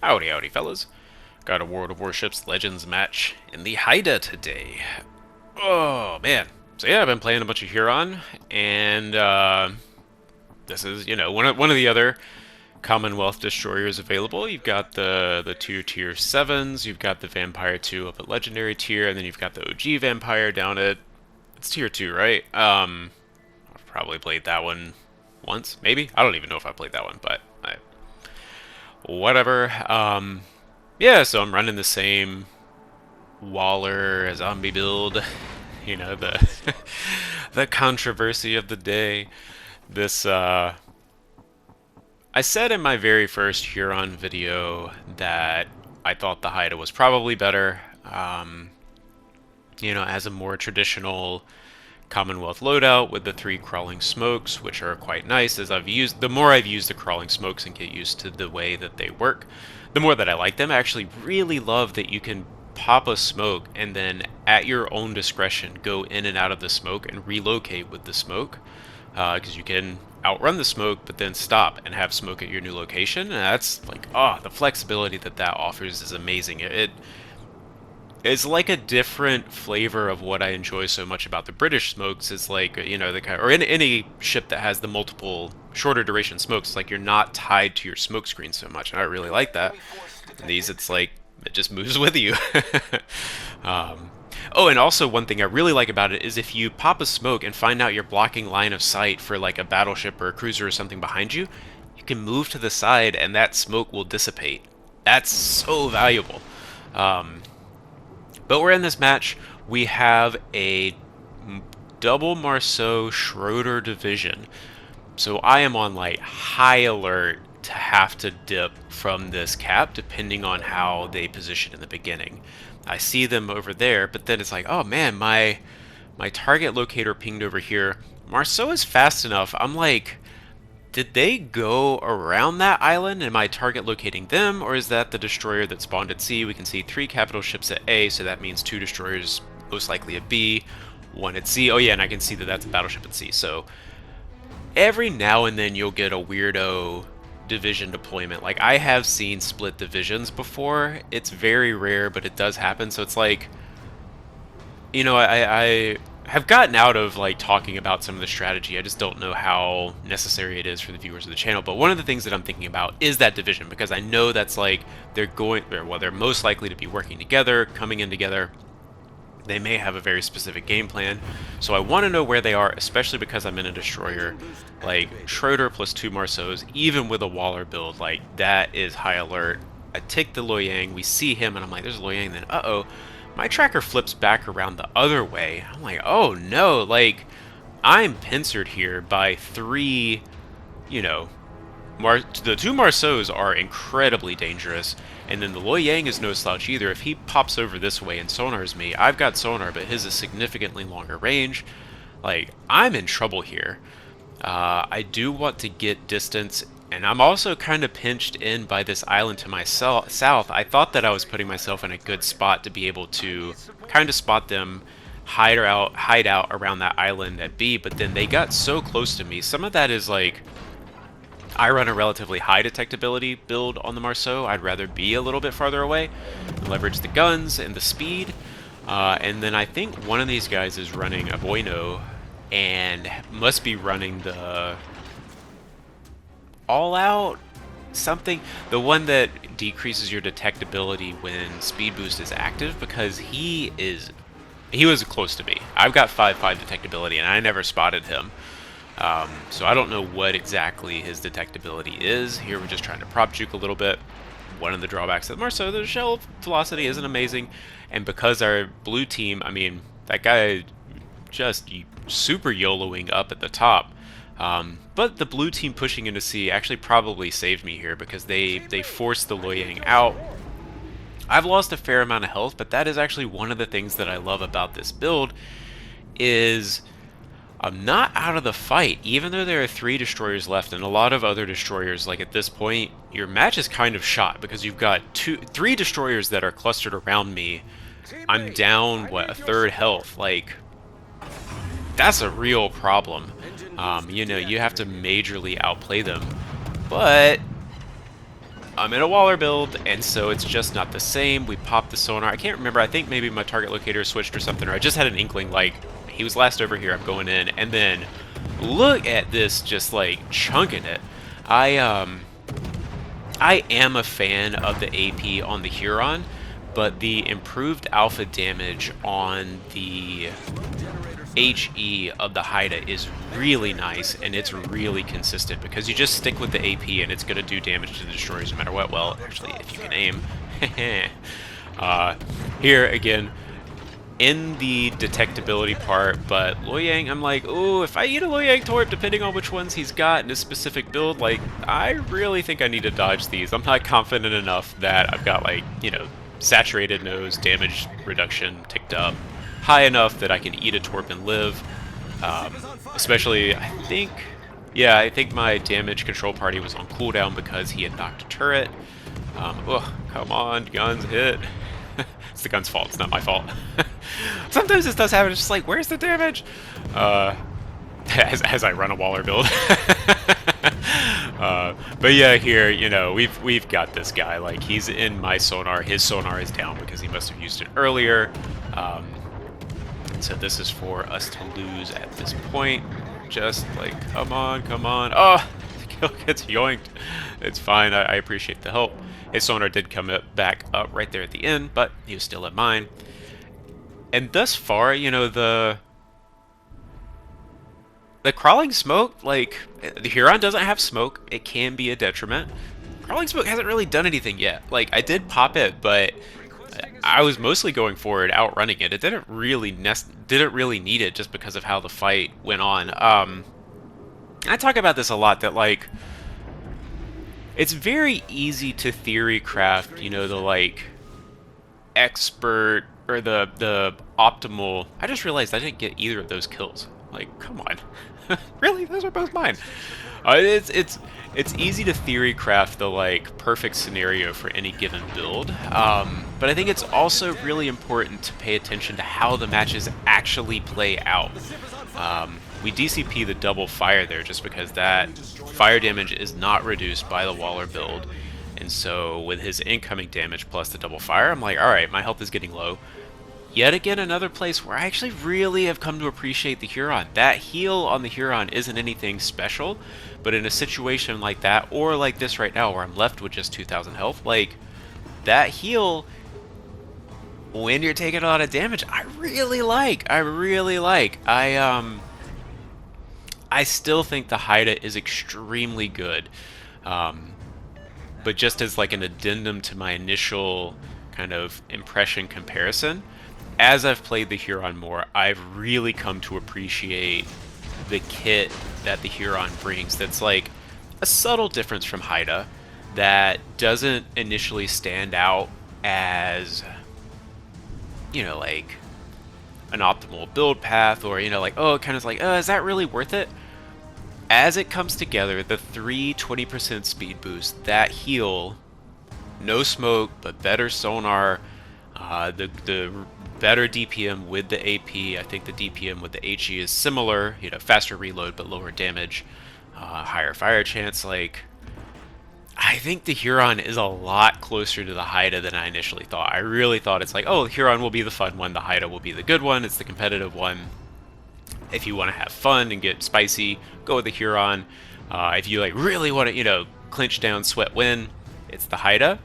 Howdy, howdy, fellas. Got a World of Warships Legends match in the Haida today. Oh, man. So yeah, I've been playing a bunch of Huron, and this is, one of the other Commonwealth destroyers available. You've got the two tier 7s, you've got the Vampire 2 up at Legendary tier, and then you've got the OG Vampire down at, it's tier 2, right? I've probably played that one once, maybe? I don't even know if I played that one, but whatever. Yeah, so I'm running the same Waller zombie build. The the controversy of the day. This I said in my very first Huron video that I thought the Haida was probably better. As a more traditional Commonwealth loadout with the 3 crawling smokes, which are quite nice. The more I've used the crawling smokes and get used to the way that they work, the more that I like them. I actually really love that you can pop a smoke and then at your own discretion go in and out of the smoke and relocate with the smoke, because you can outrun the smoke but then stop and have smoke at your new location. And that's like, the flexibility that offers is amazing. It's like a different flavor of what I enjoy so much about the British smokes. Is like, the kind, or in any ship that has the multiple shorter duration smokes, like you're not tied to your smoke screen so much, and I really like that. In these, it's like it just moves with you. Oh, and also one thing I really like about it is if you pop a smoke and find out you're blocking line of sight for like a battleship or a cruiser or something behind you, you can move to the side and that smoke will dissipate. That's so valuable. But we're in this match. We have a double Marceau Schroeder division. So I am on like high alert to have to dip from this cap depending on how they position in the beginning. I see them over there, but then it's like, oh man, my target locator pinged over here. Marceau is fast enough. I'm like, did they go around that island? Am I target locating them, or is that the destroyer that spawned at C? We can see 3 capital ships at A, so that means 2 destroyers most likely at B, 1 at C. Oh yeah, and I can see that that's a battleship at C. So every now and then you'll get a weirdo division deployment. Like, I have seen split divisions before. It's very rare, but it does happen. So it's like, I have gotten out of like talking about some of the strategy. I just don't know how necessary it is for the viewers of the channel. But one of the things that I'm thinking about is that division, because I know that's like they're most likely to be working together, coming in together. They may have a very specific game plan, so I want to know where they are, especially because I'm in a destroyer. Like Schroeder plus 2 Marceaus, even with a Waller build, like that is high alert. I take the Loyang, we see him, and I'm like, there's a Loyang, then my tracker flips back around the other way. I'm like, oh no, like, I'm pincered here by 3, the 2 Marceaus are incredibly dangerous, and then the Loyang is no slouch either. If he pops over this way and sonars me, I've got sonar, but his is significantly longer range. Like, I'm in trouble here. I do want to get distance, and I'm also kind of pinched in by this island to my south. I thought that I was putting myself in a good spot to be able to kind of spot them, hide out around that island at B, but then they got so close to me. Some of that is like, I run a relatively high detectability build on the Marceau. I'd rather be a little bit farther away, leverage the guns and the speed, and then I think one of these guys is running a Bueno and must be running the all-out something, the one that decreases your detectability when speed boost is active, because he was close to me. I've got 5/5 detectability and I never spotted him. So I don't know what exactly his detectability is. Here we're just trying to prop juke a little bit. One of the drawbacks of Marceau, the shell velocity isn't amazing, and because our blue team, I mean, that guy just super YOLOing up at the top. But the blue team pushing into C actually probably saved me here, because they forced the Loyang out. I've lost a fair amount of health, but that is actually one of the things that I love about this build, is I'm not out of the fight, even though there are 3 destroyers left, and a lot of other destroyers. Like, at this point, your match is kind of shot, because you've got 3 destroyers that are clustered around me. I'm down, what, a third health. Like, that's a real problem. You have to majorly outplay them. But I'm in a Waller build, and so it's just not the same. We popped the sonar. I can't remember. I think maybe my target locator switched or something, or I just had an inkling, like, he was last over here, I'm going in. And then, look at this, just, like, chunking it. I am a fan of the AP on the Huron, but the improved alpha damage on the HE of the Haida is really nice, and it's really consistent because you just stick with the AP and it's going to do damage to the destroyers no matter what. Well, actually, if you can aim. Here, again, in the detectability part, but Loyang, I'm like, oh, if I eat a Loyang Torp, depending on which ones he's got in his specific build, like, I really think I need to dodge these. I'm not confident enough that I've got, like, you know, saturated nose, damage reduction ticked up high enough that I can eat a Torp and live. Especially, I think my damage control party was on cooldown because he had knocked a turret. Oh, come on, guns hit. It's the gun's fault, it's not my fault. Sometimes this does happen, it's just like, where's the damage? As I run a Waller build. But yeah, here, you know, we've got this guy, like, he's in my sonar, his sonar is down because he must have used it earlier. So this is for us to lose at this point. Just like, come on, come on. Oh, the kill gets yoinked. It's fine, I appreciate the help. His sonar did come back up right there at the end, but he was still at mine. And thus far, you know, the crawling smoke, like, the Huron doesn't have smoke. It can be a detriment. Crawling smoke hasn't really done anything yet. Like, I did pop it, but I was mostly going for it, outrunning it. It didn't really need it just because of how the fight went on. I talk about this a lot, that, like, it's very easy to theory craft, you know, the, like, expert or the optimal. I just realized I didn't get either of those kills. Like, come on. Really? Those are both mine. It's easy to theory craft the, like, perfect scenario for any given build, but I think it's also really important to pay attention to how the matches actually play out. We DCP the double fire there just because that fire damage is not reduced by the Waller build, and so with his incoming damage plus the double fire, I'm like, alright, my health is getting low. Yet again, another place where I actually really have come to appreciate the Huron. That heal on the Huron isn't anything special, but in a situation like that, or like this right now where I'm left with just 2,000 health, like, that heal, when you're taking a lot of damage, I really like. I still think the Haida is extremely good, but just as like an addendum to my initial kind of impression comparison, as I've played the Huron more, I've really come to appreciate the kit that the Huron brings that's like a subtle difference from Haida that doesn't initially stand out as, you know, like an optimal build path, or, you know, like, oh, it kind of like, is that really worth it? As it comes together, the 20% speed boost, that heal, no smoke, but better sonar, the better DPM with the AP. I think the DPM with the HE is similar, you know, faster reload but lower damage, higher fire chance. Like, I think the Huron is a lot closer to the Haida than I initially thought. I really thought it's like, oh, the Huron will be the fun one, the Haida will be the good one, it's the competitive one. If you want to have fun and get spicy, go with the Huron. If you, like, really want to, you know, clinch down, sweat win, it's the Haida.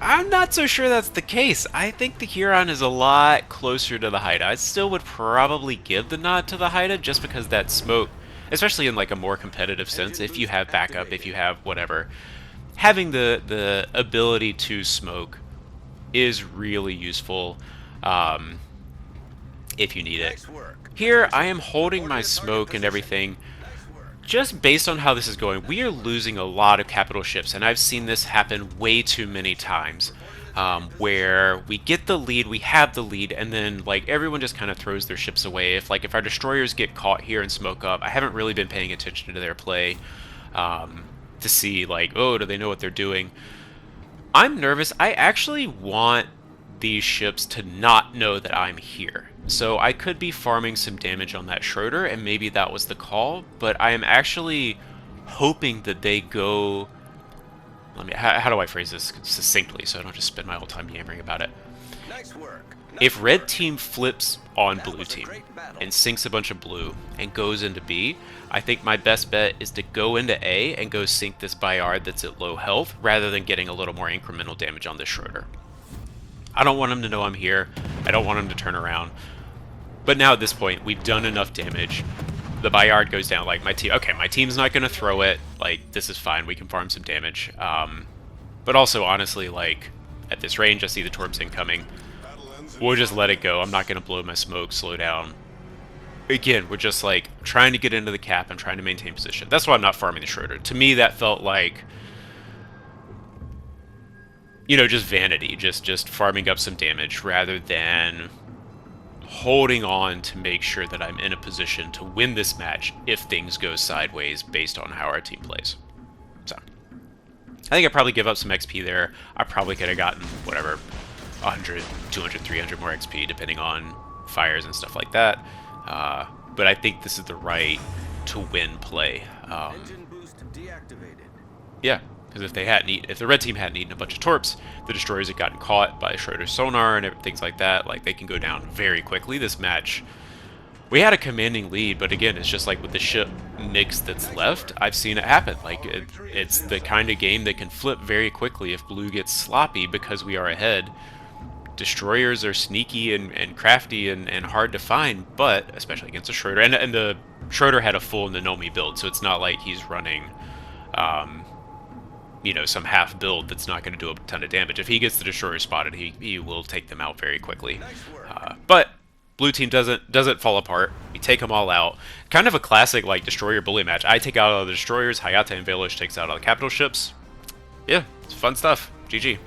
I'm not so sure that's the case. I think the Huron is a lot closer to the Haida. I still would probably give the nod to the Haida just because that smoke, especially in like a more competitive sense, if you have backup, if you have whatever, having the ability to smoke is really useful if you need it. Here, I am holding my smoke and everything. Just based on how this is going, we are losing a lot of capital ships, and I've seen this happen way too many times, where we get the lead, we have the lead, and then like everyone just kind of throws their ships away. If our destroyers get caught here and smoke up, I haven't really been paying attention to their play to see like, oh, do they know what they're doing? I'm nervous. I actually want these ships to not know that I'm here. So I could be farming some damage on that Schroeder, and maybe that was the call, but I am actually hoping that they go let me, how do I phrase this succinctly so I don't just spend my whole time yammering about it? Nice work. If red team flips on blue team and sinks a bunch of blue and goes into B, I think my best bet is to go into A and go sink this Bayard that's at low health rather than getting a little more incremental damage on this Schroeder. I don't want him to know I'm here. I don't want him to turn around. But now at this point, we've done enough damage. The Bayard goes down. Like, my team... Okay, my team's not going to throw it. Like, this is fine. We can farm some damage. But also, honestly, like, at this range, I see the Torps incoming. We'll just let it go. I'm not going to blow my smoke, slow down. Again, we're just, like, trying to get into the cap and trying to maintain position. That's why I'm not farming the Schroeder. To me, that felt like... You know, just vanity. Just farming up some damage rather than holding on to make sure that I'm in a position to win this match if things go sideways based on how our team plays. So, I think I probably give up some XP there. I probably could have gotten, whatever, 100, 200, 300 more XP, depending on fires and stuff like that. But I think this is the right to win play. Engine boost deactivated. Yeah, because if the red team hadn't eaten a bunch of torps, the destroyers had gotten caught by Schroeder's sonar and things like that. Like, they can go down very quickly. This match, we had a commanding lead, but again, it's just like with the ship mix that's left, I've seen it happen. Like, it's the kind of game that can flip very quickly if blue gets sloppy because we are ahead. Destroyers are sneaky and crafty and hard to find, but especially against a Schroeder. And the Schroeder had a full Nanomi build, so it's not like he's running, you know, some half build that's not going to do a ton of damage. If he gets the Destroyer spotted, he will take them out very quickly. But blue team doesn't fall apart. We take them all out. Kind of a classic, like, Destroyer bully match. I take out all the Destroyers, Hayata and Velosh takes out all the capital ships. Yeah, it's fun stuff. GG.